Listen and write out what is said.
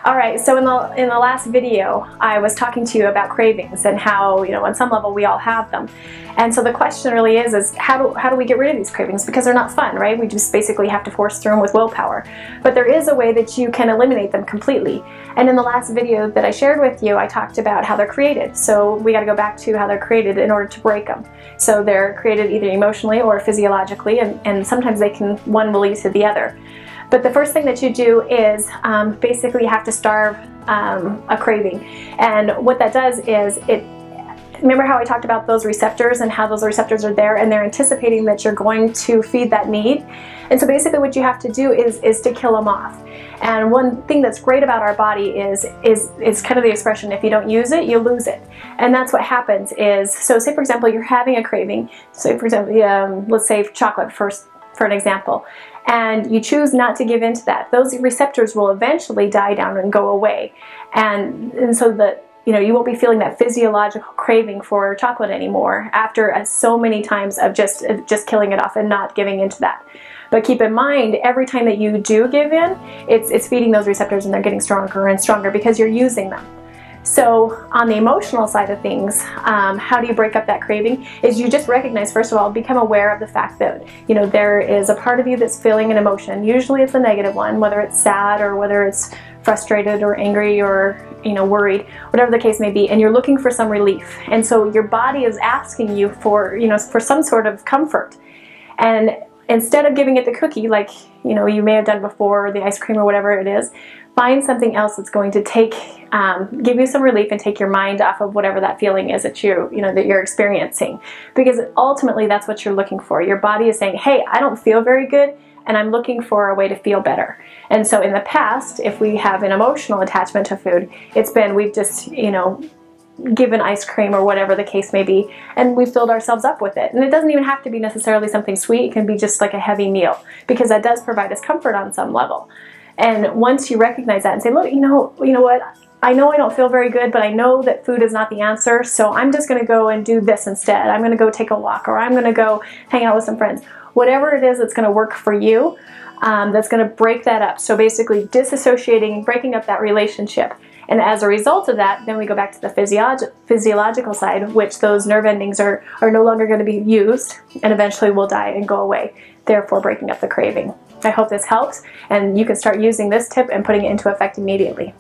All right, so in the last video, I was talking to you about cravings and how, on some level we all have them. And so the question really is how do we get rid of these cravings? Because they're not fun, right? We just basically have to force through them with willpower. But there is a way that you can eliminate them completely. And in the last video that I shared with you, I talked about how they're created. So we got to go back to how they're created in order to break them. So they're created either emotionally or physiologically, and sometimes one will lead to the other. But the first thing that you do is basically you have to starve a craving. And what that does is remember how I talked about those receptors and how those receptors are there and they're anticipating that you're going to feed that need? And so basically what you have to do is to kill them off. And one thing that's great about our body is kind of the expression, if you don't use it, you lose it. And that's what happens is, so say for example you're having a craving, so for example, let's say chocolate first for an example, and you choose not to give in to that, those receptors will eventually die down and go away. And so that you won't be feeling that physiological craving for chocolate anymore after so many times of just killing it off and not giving into that. But keep in mind, every time that you do give in, it's feeding those receptors and they're getting stronger and stronger because you're using them. So on the emotional side of things, how do you break up that craving? Is you just recognize, first of all, become aware of the fact that there is a part of you that's feeling an emotion. Usually it's a negative one, whether it's sad or whether it's frustrated or angry or worried, whatever the case may be, and you're looking for some relief. And so your body is asking you for for some sort of comfort. And instead of giving it the cookie like you may have done before, or the ice cream or whatever it is, find something else that's going to give you some relief and take your mind off of whatever that feeling is that you're experiencing. Because ultimately that's what you're looking for. Your body is saying, hey, I don't feel very good and I'm looking for a way to feel better. And so in the past, if we have an emotional attachment to food, it's been we've just given ice cream or whatever the case may be, and we filled ourselves up with it. And it doesn't even have to be necessarily something sweet. It can be just like a heavy meal, because that does provide us comfort on some level. And once you recognize that and say, look, you know what, I know I don't feel very good, but I know that food is not the answer, so I'm just going to go and do this instead. I'm going to go take a walk, or I'm going to go hang out with some friends. Whatever it is that's going to work for you, that's going to break that up. So basically disassociating, breaking up that relationship. And as a result of that, then we go back to the physiological side, which those nerve endings are no longer going to be used and eventually will die and go away, therefore breaking up the craving. I hope this helps, and you can start using this tip and putting it into effect immediately.